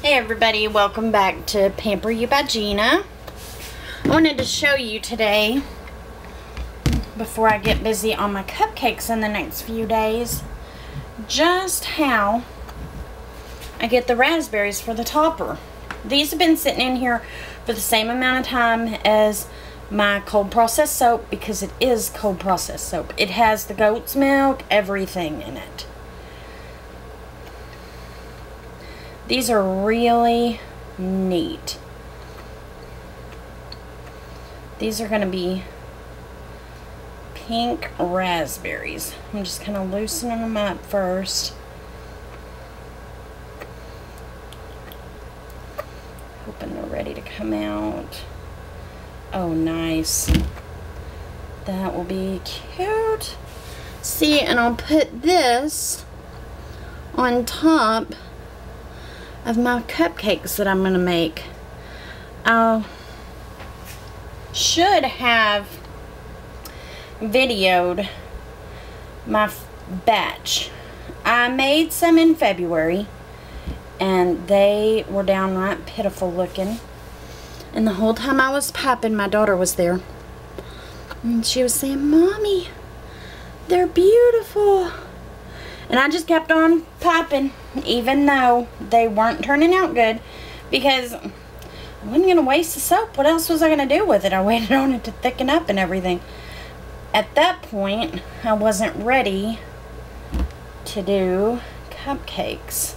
Hey everybody, welcome back to Pamper U By Gina. I wanted to show you today, before I get busy on my cupcakes in the next few days, just how I get the raspberries for the topper. These have been sitting in here for the same amount of time as my cold processed soap, because it is cold processed soap. It has the goat's milk, everything in it. These are really neat. These are going to be pink raspberries. I'm just kind of loosening them up first. Hoping they're ready to come out. Oh, nice. That will be cute. See, and I'll put this on top of my cupcakes that I'm going to make. I should have videoed my batch. I made some in February and they were downright pitiful looking. And the whole time I was popping, my daughter was there. And she was saying, "Mommy, they're beautiful." And I just kept on popping, even though they weren't turning out good, because I wasn't going to waste the soap. What else was I going to do with it? I waited on it to thicken up and everything. At that point, I wasn't ready to do cupcakes.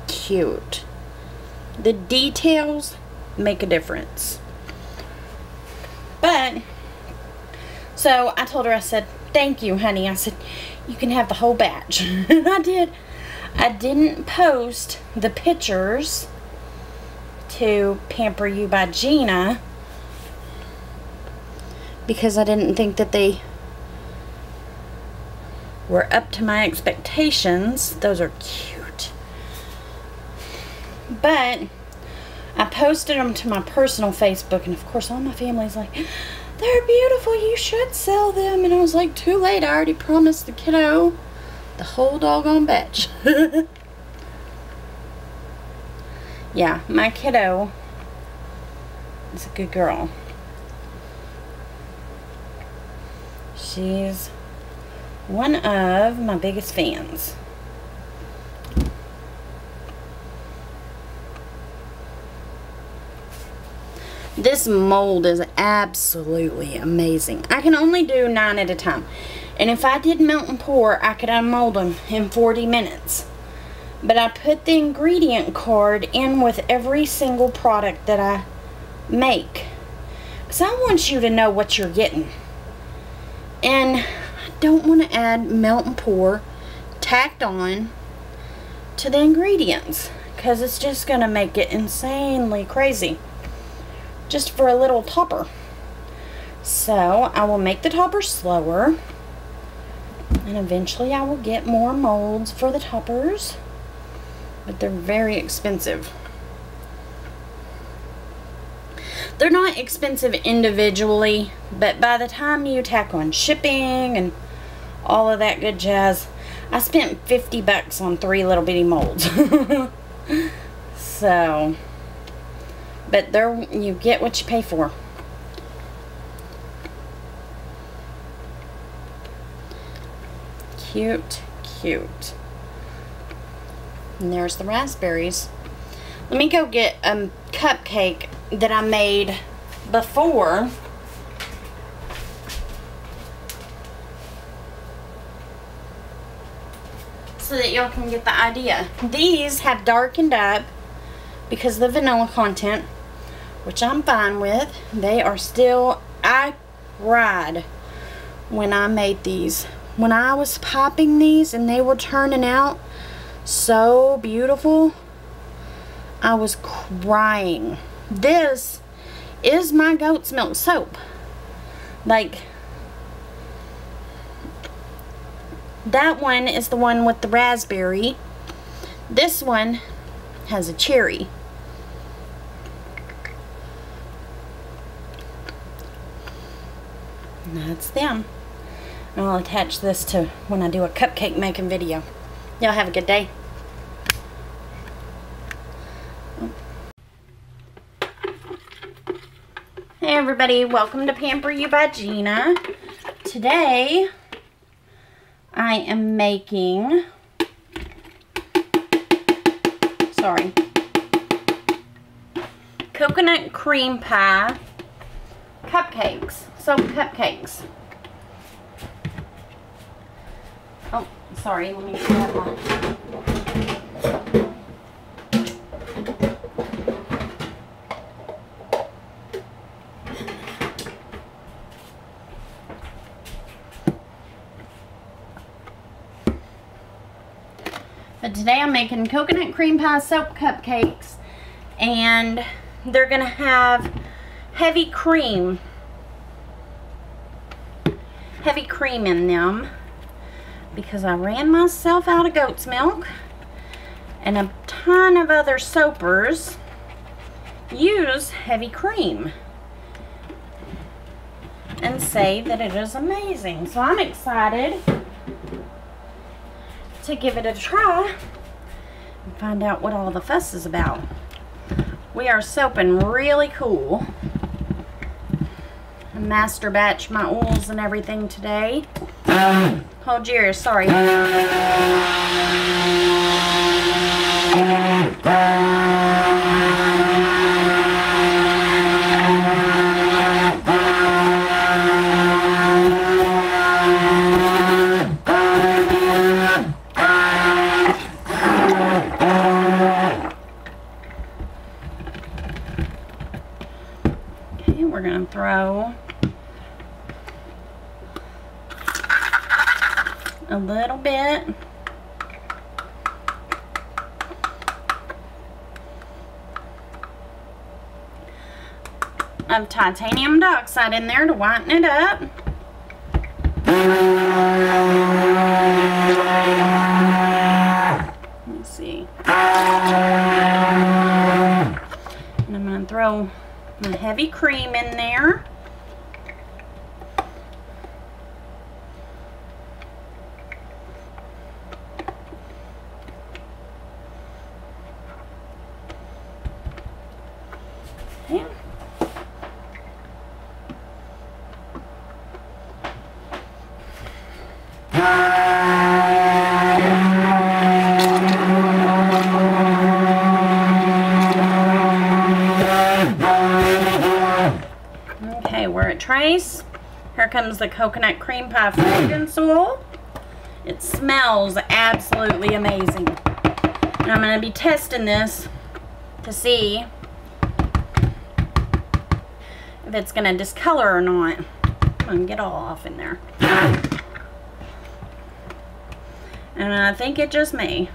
Cute. The details make a difference. But, so I told her, I said, "Thank you, honey." I said, "You can have the whole batch." And I did. I didn't post the pictures to Pamper U By Gina because I didn't think that they were up to my expectations. Those are cute. But I posted them to my personal Facebook, and of course all my family's like, "They're beautiful, you should sell them." And I was like, too late. I already promised the kiddo the whole doggone batch. Yeah, my kiddo is a good girl. She's one of my biggest fans. This mold is absolutely amazing. I can only do 9 at a time. And if I did melt and pour, I could unmold them in 40 minutes. But I put the ingredient card in with every single product that I make, because I want you to know what you're getting. And I don't want to add melt and pour tacked on to the ingredients, because it's just going to make it insanely crazy. Just for a little topper. So I will make the topper slower, and eventually I will get more molds for the toppers, but they're very expensive. They're not expensive individually, but by the time you tack on shipping and all of that good jazz, I spent 50 bucks on 3 little bitty molds. So, but there, you get what you pay for. Cute, cute. And there's the raspberries. Let me go get a cupcake that I made before. So that y'all can get the idea. These have darkened up because of the vanilla content, which I'm fine with. They are still, I cried when I made these. When I was popping these and they were turning out so beautiful, I was crying. This is my goat's milk soap. Like, that one is the one with the raspberry. This one has a cherry. And that's them. And I'll attach this to when I do a cupcake making video. Y'all have a good day. everybody, welcome to Pamper U by Gina. Today I am making coconut cream pie cupcakes, soap cupcakes. Oh, sorry, let me grab my... But today I'm making coconut cream pie soap cupcakes, and they're gonna have heavy cream in them because I ran myself out of goat's milk, and a ton of other soapers use heavy cream and say that it is amazing. So I'm excited to give it a try and find out what all the fuss is about. We are soaping really cool. I master batch my oils and everything today. Hold yours, sorry. We're going to throw a little bit of titanium dioxide in there to whiten it up. Let's see. And I'm going to throw my heavy cream in there. Okay. We're at trace. Here comes the coconut cream pie fragrance oil. It smells absolutely amazing. And I'm going to be testing this to see if it's going to discolor or not. I'm going to get all off in there. And I think it just may.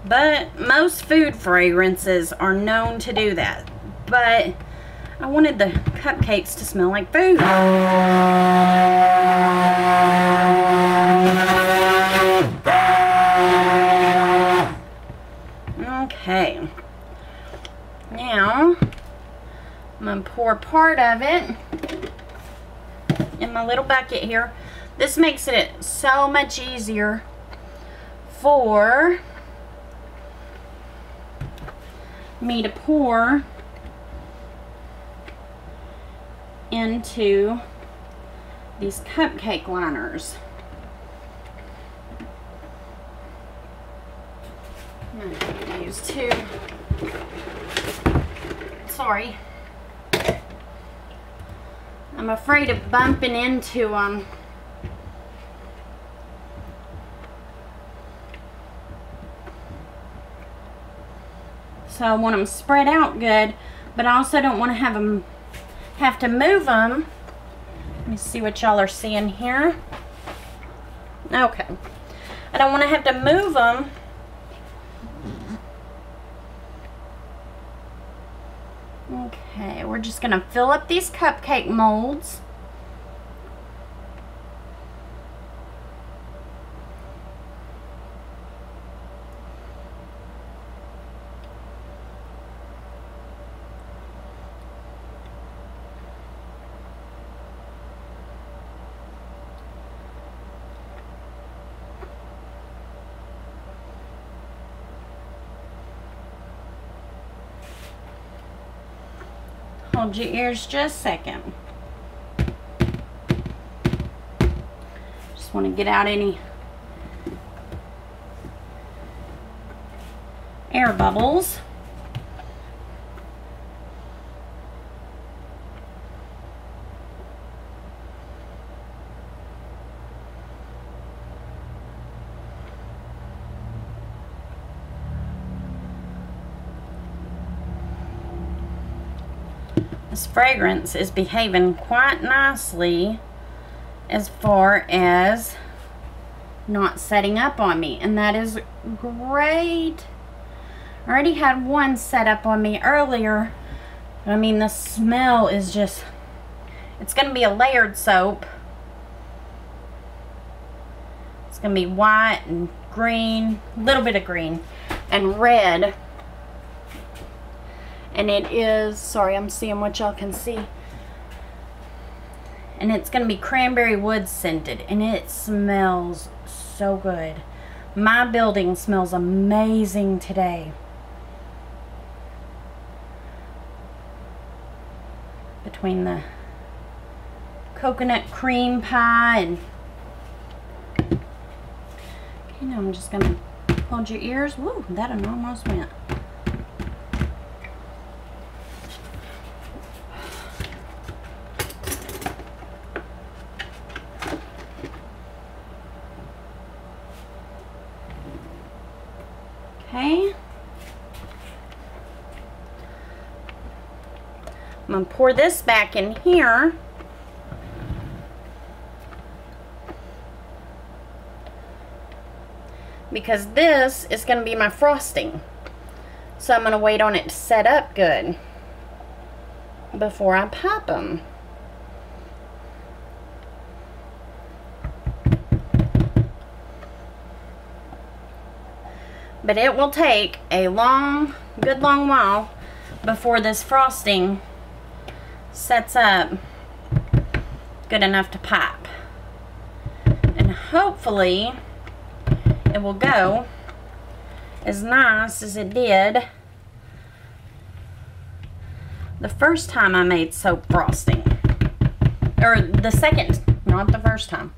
But most food fragrances are known to do that. But I wanted the cupcakes to smell like food. Okay. Now, I'm going to pour part of it in my little bucket here. This makes it so much easier for me to pour into these cupcake liners. I'm going to use two. Sorry. I'm afraid of bumping into them. So I want them spread out good, but I also don't want to have to move them. Let me see what y'all are seeing here. Okay. I don't want to have to move them. Okay, we're just going to fill up these cupcake molds. Hold your ears just a second. Just want to get out any air bubbles. This fragrance is behaving quite nicely as far as not setting up on me, and that is great. I already had one set up on me earlier. I mean, the smell is just, it's going to be a layered soap. It's going to be white and green, a little bit of green and red. And it is, sorry, I'm seeing what y'all can see. And it's going to be cranberry wood scented, and it smells so good. My building smells amazing today. Between the coconut cream pie and... Okay, now I'm just going to hold your ears. Woo, that almost went. Okay. I'm going to pour this back in here. Because this is going to be my frosting. So I'm going to wait on it to set up good before I pop them. But it will take a good long while before this frosting sets up good enough to pop. And hopefully it will go as nice as it did the first time I made soap frosting. Or the second, not the first time.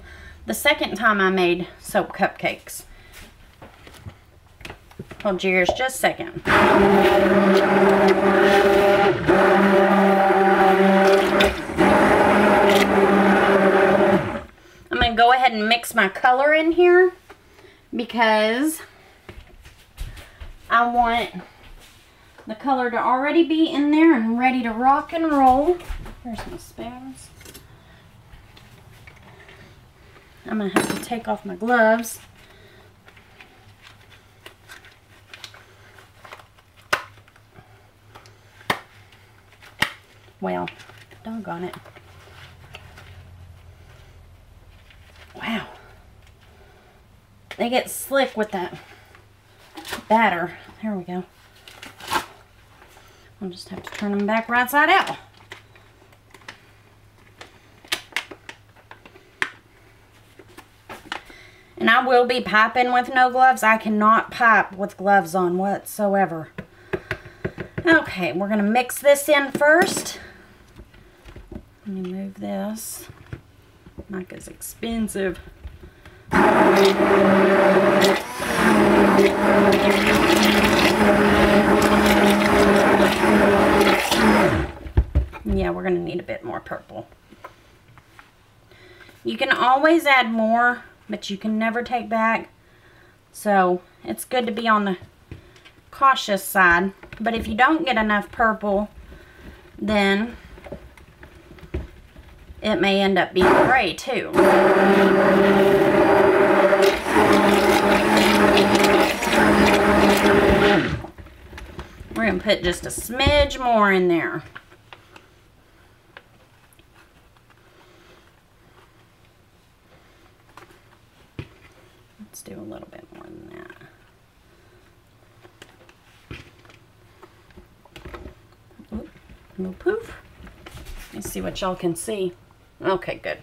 The second time I made soap cupcakes. Hold your ears just a second. I'm going to go ahead and mix my color in here because I want the color to already be in there and ready to rock and roll. Here's my spoons. I'm going to have to take off my gloves. Well, doggone it. Wow. They get slick with that batter. There we go. I'll just have to turn them back right side out. And I will be piping with no gloves. I cannot pipe with gloves on whatsoever. Okay, we're going to mix this in first. Let me move this. Mic is expensive. Yeah, we're going to need a bit more purple. You can always add more, but you can never take back. So it's good to be on the cautious side. But if you don't get enough purple, then it may end up being gray too. We're going to put just a smidge more in there. Let's do a little bit more than that. Oop, no poof. Let me see what y'all can see. Okay, good.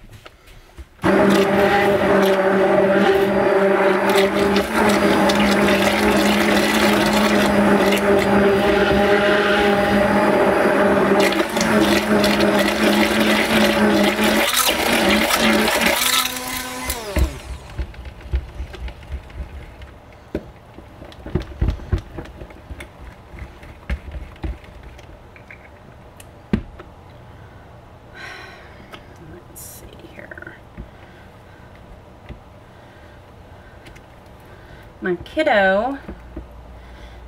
My kiddo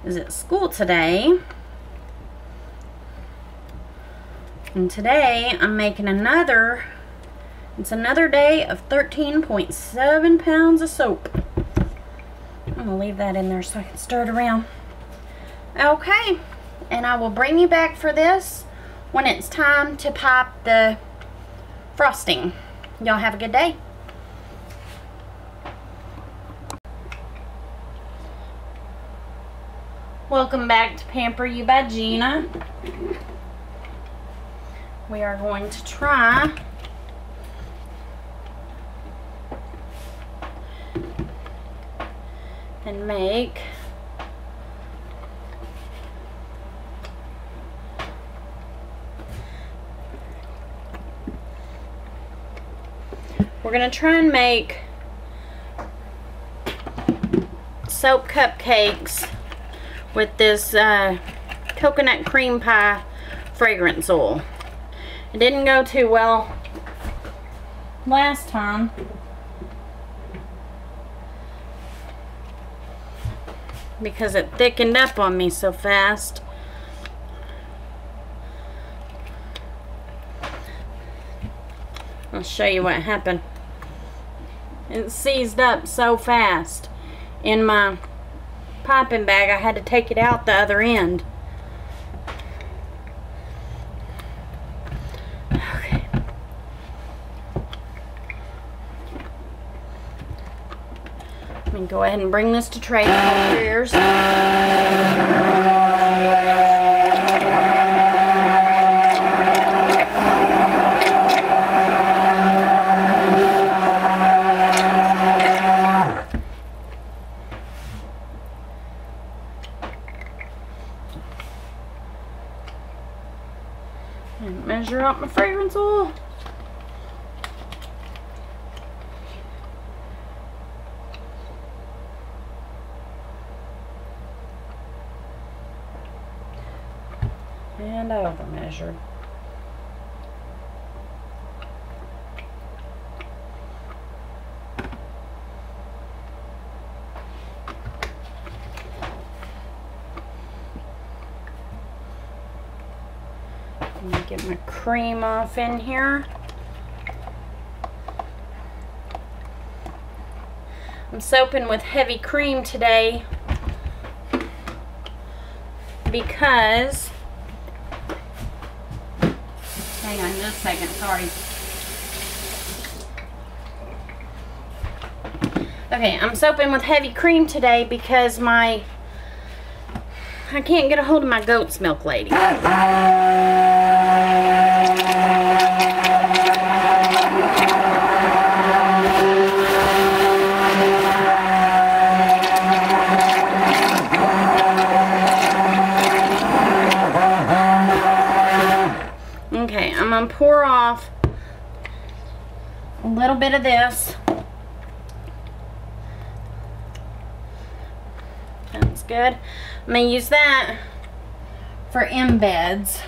is at school today. And today I'm making it's another day of 13.7 pounds of soap. I'm gonna leave that in there so I can stir it around. Okay, and I will bring you back for this when it's time to pop the frosting. Y'all have a good day. Welcome back to Pamper U By Gina. We are going to try and make soap cupcakes with this coconut cream pie fragrance oil. It didn't go too well last time. Because it thickened up on me so fast. I'll show you what happened. It seized up so fast in my piping bag, I had to take it out the other end. Okay. Let me go ahead and bring this to tray upstairs. And measure out my fragrance oil. And I over measured. Let me get my cream off in here. I'm soaping with heavy cream today because, hang on just a second, sorry. Okay, I'm soaping with heavy cream today because I can't get a hold of my goat's milk lady. Okay, I'm gonna pour off a little bit of this. That's good. I'm gonna use that for embeds.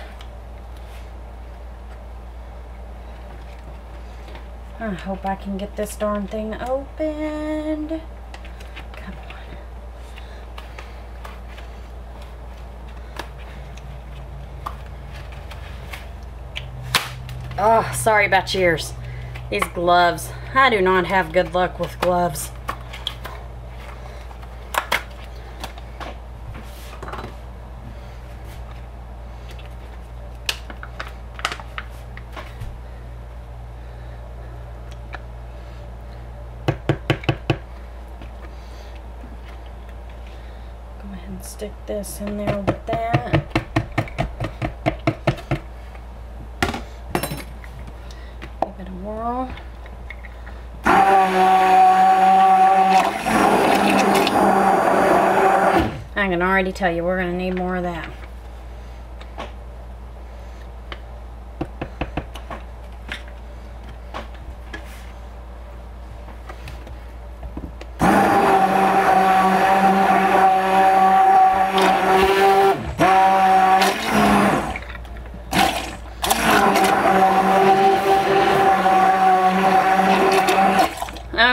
I hope I can get this darn thing opened. Come on. Oh, sorry about your ears. These gloves. I do not have good luck with gloves. Stick this in there with that. Give it a whirl. I can already tell you we're going to need more of that.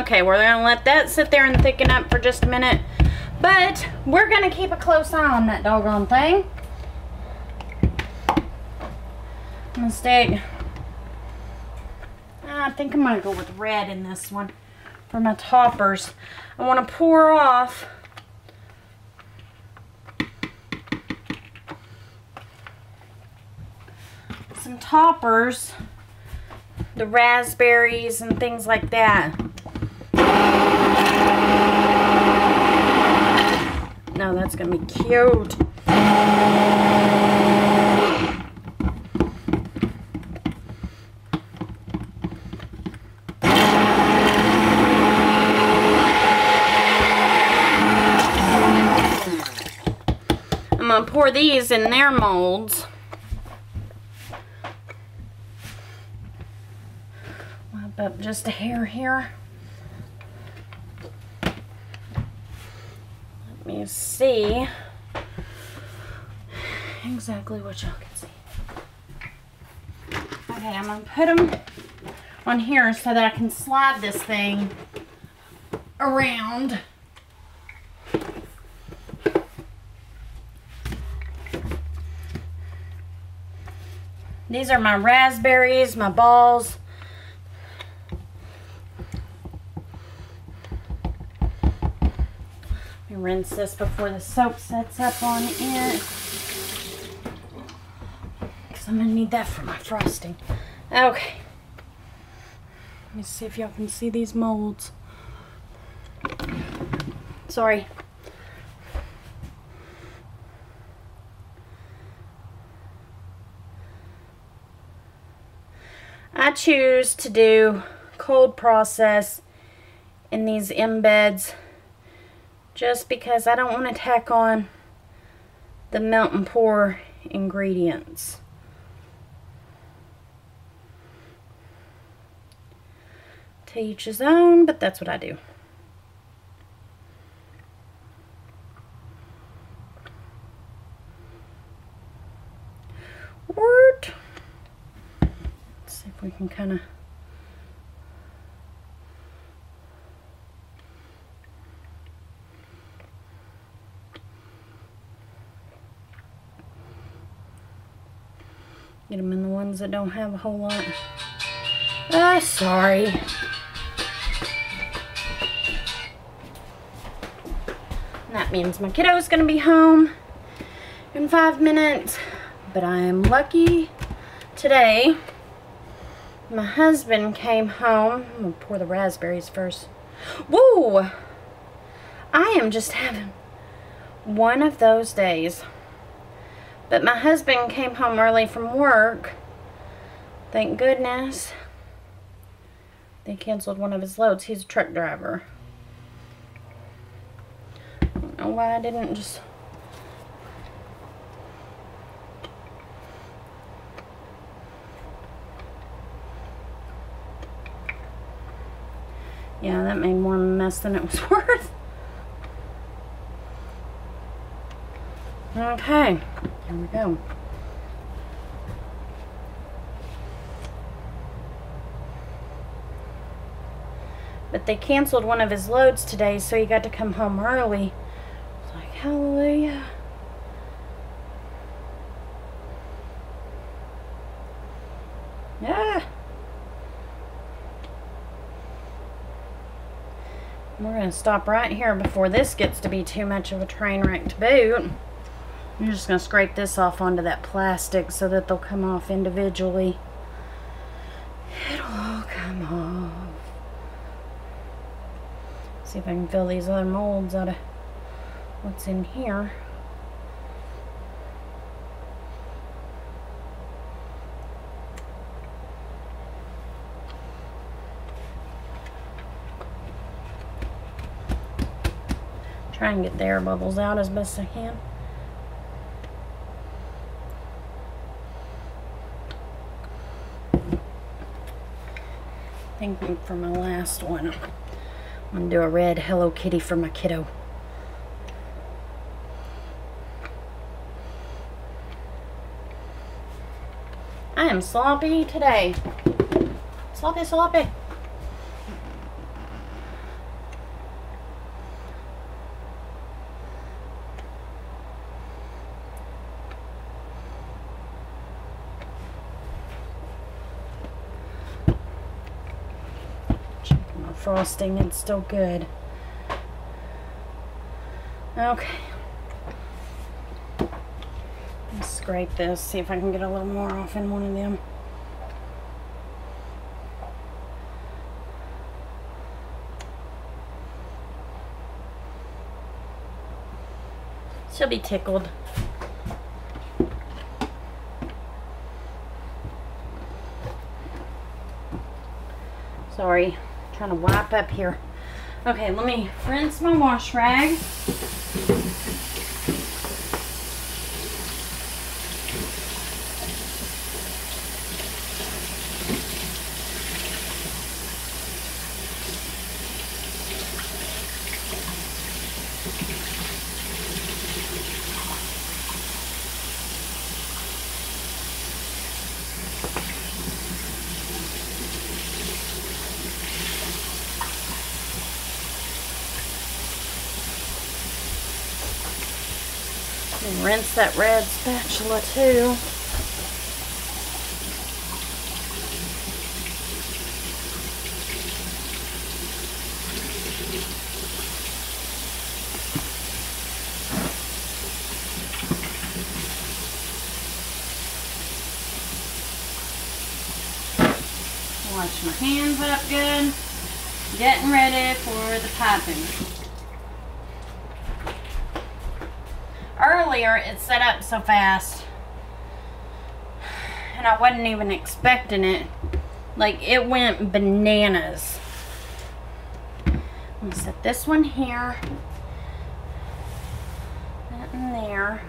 Okay, we're going to let that sit there and thicken up for just a minute. But we're gonna keep a close eye on that doggone thing. I'm gonna stick, I think I'm gonna go with red in this one for my toppers. I want to pour off some toppers, the raspberries and things like that. No, that's gonna be cute. I'm gonna pour these in their molds. Wipe up just a hair here. Let me see exactly what y'all can see. Okay, I'm gonna put them on here so that I can slide this thing around. These are my raspberries, my balls. Let me rinse this before the soap sets up on it, because I'm gonna need that for my frosting. Okay. Let me see if y'all can see these molds. Sorry. I choose to do cold process in these embeds just because I don't want to tack on the melt and pour ingredients. To each his own, but that's what I do. Word. See if we can kind of get them in the ones that don't have a whole lot. Sorry. That means my kiddo's gonna be home in 5 minutes, but I am lucky today. My husband came home. I'm gonna pour the raspberries first. Whoa! I am just having one of those days. But my husband came home early from work. Thank goodness. They canceled one of his loads. He's a truck driver. I don't know why I didn't just... Yeah, that made more mess than it was worth. Okay, here we go. But they canceled one of his loads today, so he got to come home early. It's like, hallelujah. Yeah. We're going to stop right here before this gets to be too much of a train wreck to boot. I'm just going to scrape this off onto that plastic so that they'll come off individually. It'll all come off. See if I can fill these other molds out of what's in here. Try and get the air bubbles out as best I can. I think for my last one, I'm going to do a red Hello Kitty for my kiddo. I am sloppy today. Sloppy, sloppy. frosting. It's still good. Okay. Let's scrape this, see if I can get a little more off in one of them. She'll be tickled. Sorry, trying to wipe up here. Okay, let me rinse my wash rag. And rinse that red spatula too. Wash my hands up good. Getting ready for the piping. Earlier it set up so fast and I wasn't even expecting it. Like, it went bananas. I'm gonna set this one here, that in there.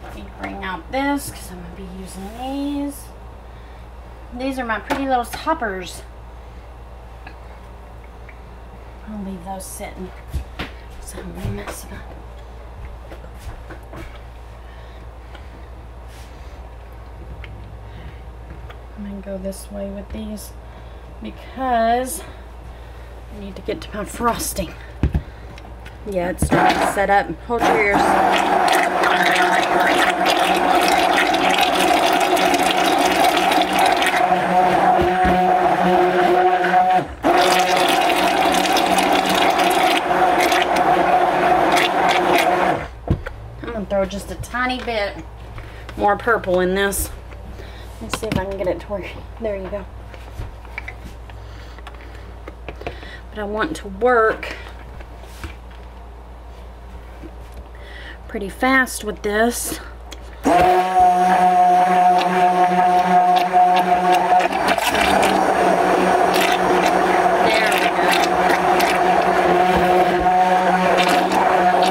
Let me bring out this because I'm gonna be using these. These are my pretty little toppers. I'll leave those sitting so I'm gonna mess them up. I'm going to go this way with these because I need to get to my frosting. Yeah, it's starting to set up. Hold your ears. I'm going to throw just a tiny bit more purple in this. Let's see if I can get it to where, there you go. But I want to work pretty fast with this. There we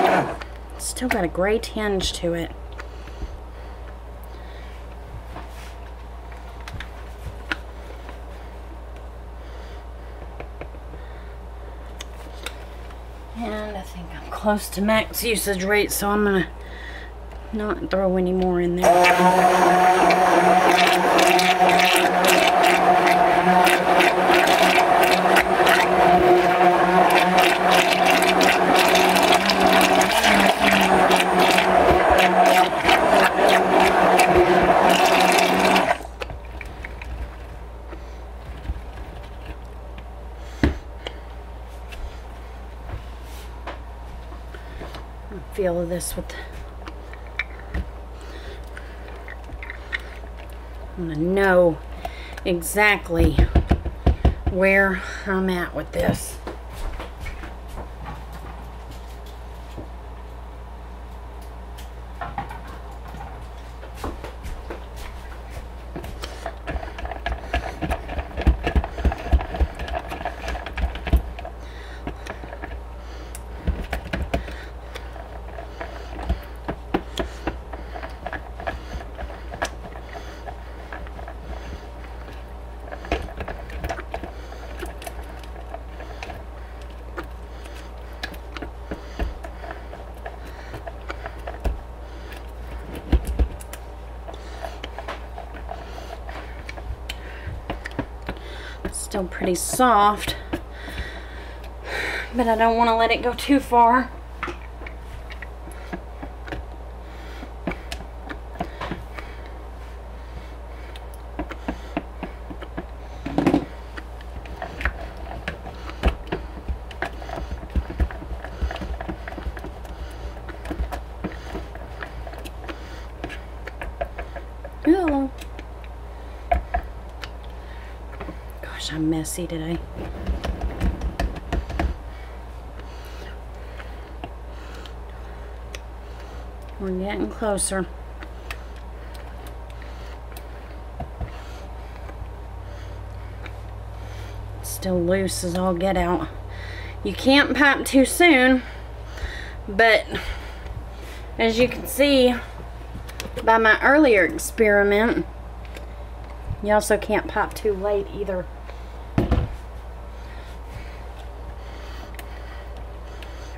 go. Still got a gray tinge to it. And I think I'm close to max usage rate, so I'm gonna not throw any more in there. Feel of this with, I'm gonna know exactly where I'm at with this. Still pretty soft, but I don't want to let it go too far. Hello. Gosh, I'm messy today. We're getting closer. It's still loose as all get out. You can't pipe too soon, but as you can see by my earlier experiment, you also can't pipe too late either.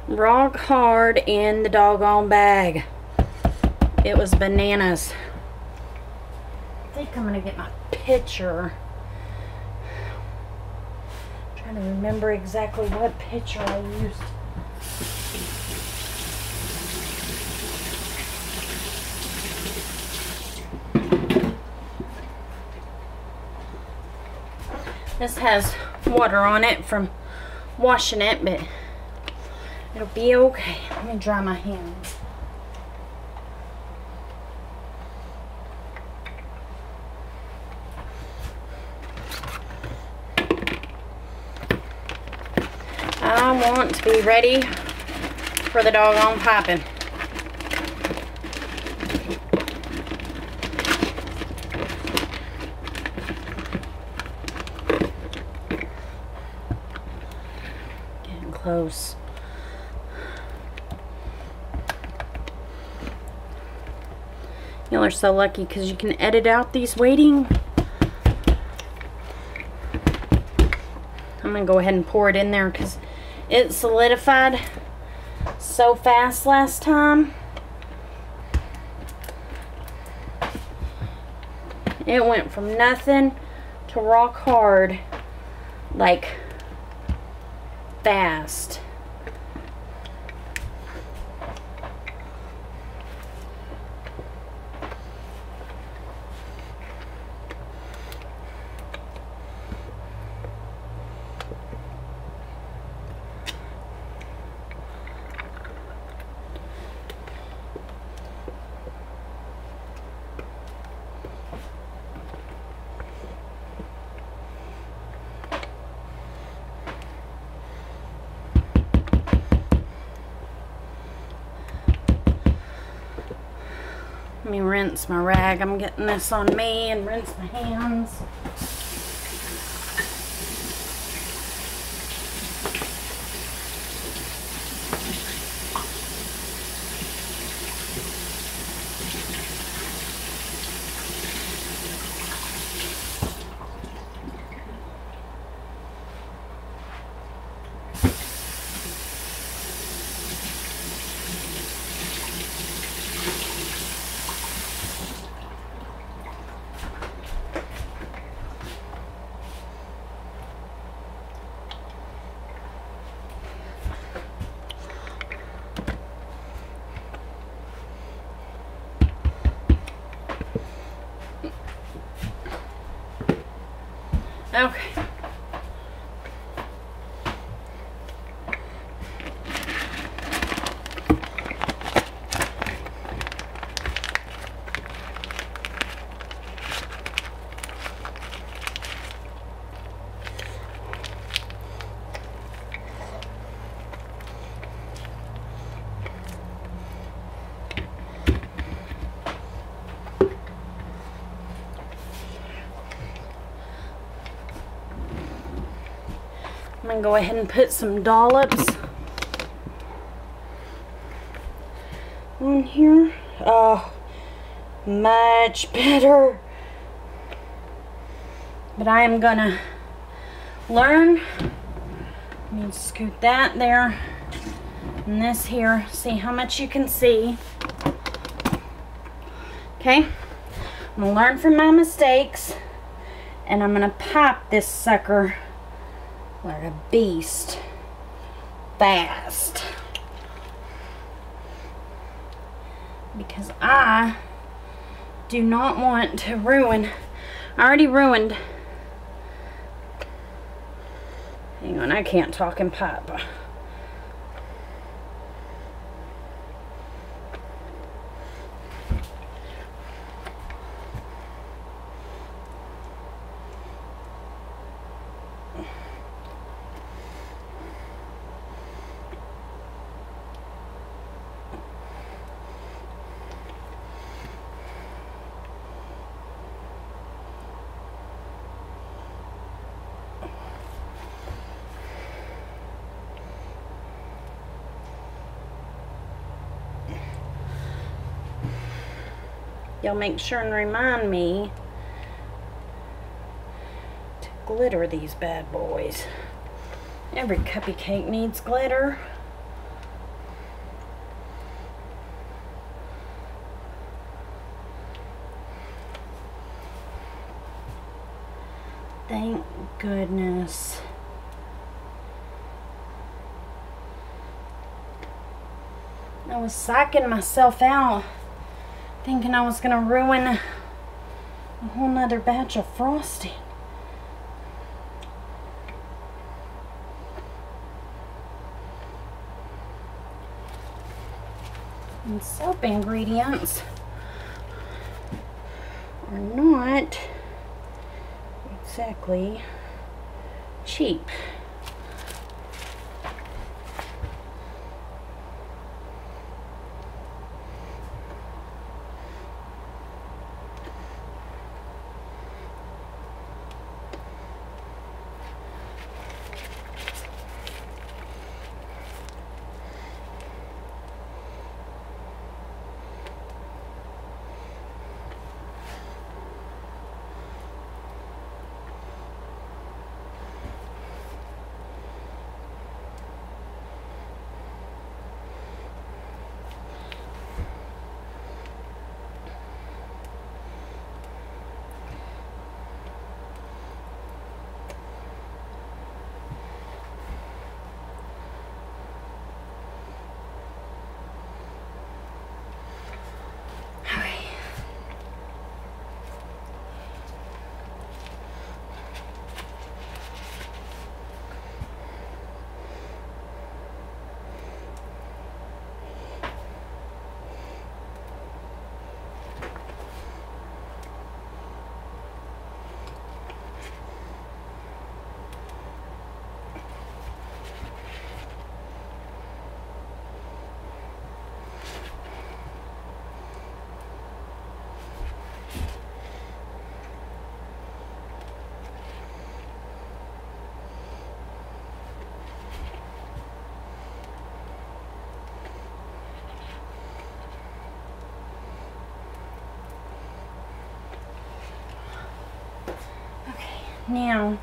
Rock hard in the doggone bag. It was bananas. I think I'm gonna get my pitcher. I'm trying to remember exactly what pitcher I used. This has water on it from washing it, but it'll be okay. Let me dry my hands. I want to be ready for the doggone piping. Getting close. Y'all are so lucky because you can edit out these waiting. I'm gonna go ahead and pour it in there because it solidified so fast last time. It went from nothing to rock hard, like, fast. Let me rinse my rag. I'm getting this on me and rinse my hands. Okay. I'm going to go ahead and put some dollops on here. Oh, much better. But I am going to learn. Let me scoot that there. And this here. See how much you can see. Okay. I'm going to learn from my mistakes. And I'm going to pop this sucker like a beast fast, because I do not want to ruin. I already ruined. Hang on, I can't talk and pipe. y'all make sure and remind me to glitter these bad boys. Every cupcake needs glitter. Thank goodness. I was psyching myself out, thinking I was gonna ruin a whole nother batch of frosting. And soap ingredients are not exactly cheap. Now,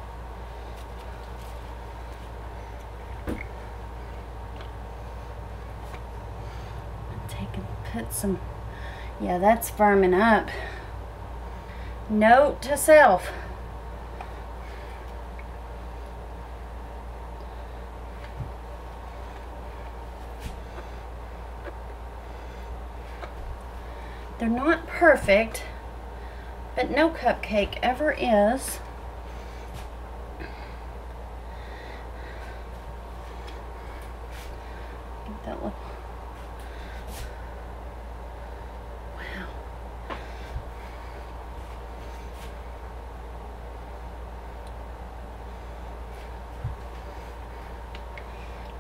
put some, yeah, that's firming up. Note to self. They're not perfect, but no cupcake ever is. That look. Wow.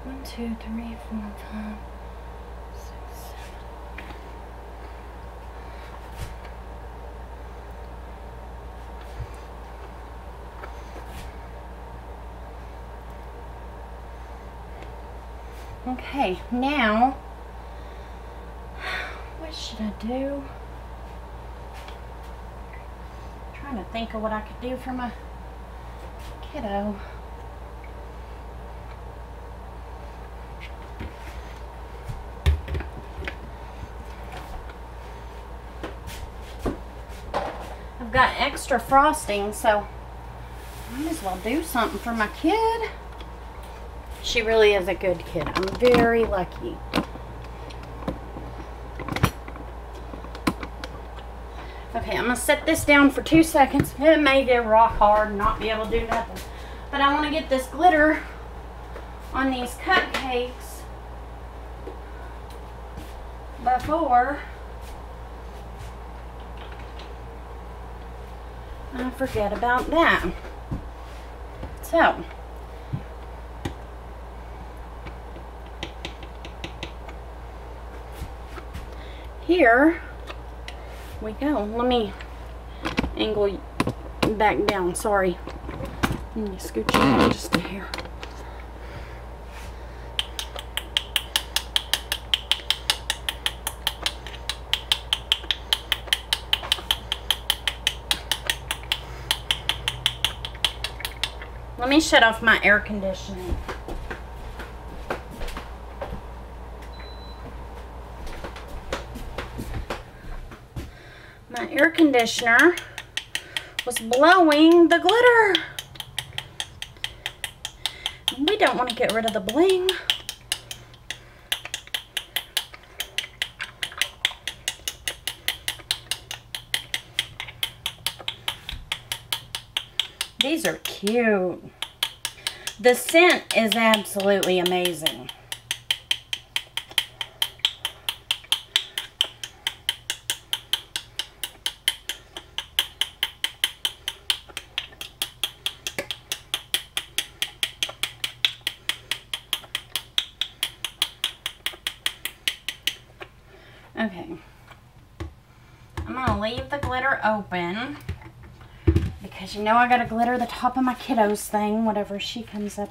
One, two, three, 4, 5, 6, 7. Okay, now, what should I do? I'm trying to think of what I could do for my kiddo. I've got extra frosting, so I might as well do something for my kid. She really is a good kid. I'm very lucky. Okay, I'm going to set this down for 2 seconds. It may get rock hard and not be able to do nothing. But I want to get this glitter on these cupcakes before I forget about that. So, here we go. Let me angle you back down. Sorry. Let me scooch you down just a hair. Let me shut off my air conditioning. My air conditioner was blowing the glitter. We don't want to get rid of the bling. These are cute. The scent is absolutely amazing. Okay. I'm going to leave the glitter open. Because you know I gotta glitter the top of my kiddo's thing, whatever she comes up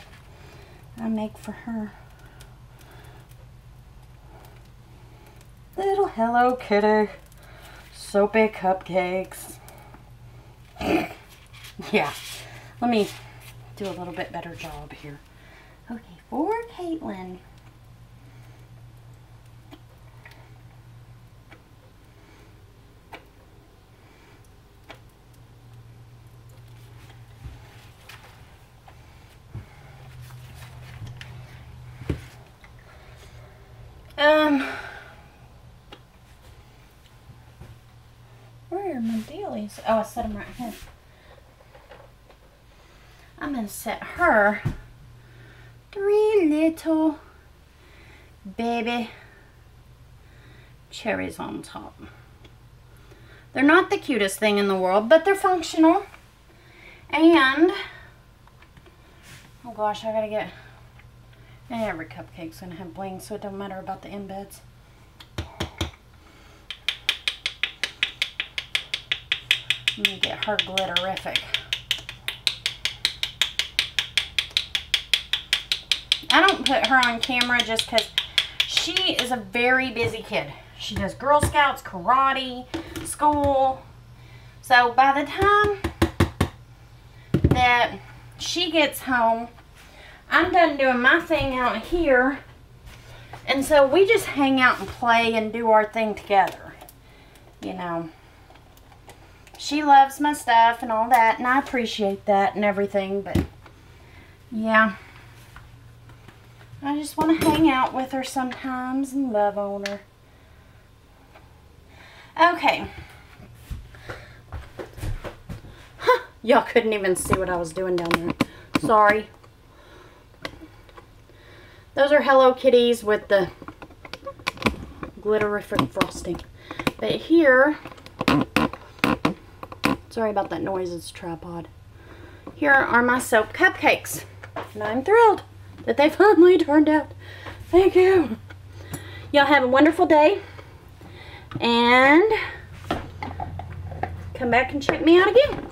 I make for her. Little Hello Kitty. Soapy cupcakes. Yeah. Let me do a little bit better job here. Okay, for Caitlin. Where are my dealies? Oh, I set them right here. I'm going to set her 3 little baby cherries on top. They're not the cutest thing in the world, but they're functional. And, oh gosh, I got to get... Every cupcake's going to have bling, so it don't matter about the embeds. Let me get her glitterific. I don't put her on camera just because she is a very busy kid. She does Girl Scouts, karate, school. So by the time that she gets home, I'm done doing my thing out here, and so we just hang out and play and do our thing together. You know, she loves my stuff and all that, and I appreciate that and everything, but yeah, I just want to hang out with her sometimes and love on her. Okay. Huh, y'all couldn't even see what I was doing down there. Sorry. Those are Hello Kitties with the glitterific frosting. But here, sorry about that noise, it's a tripod. Here are my soap cupcakes. And I'm thrilled that they finally turned out. Thank you. Y'all have a wonderful day. And come back and check me out again.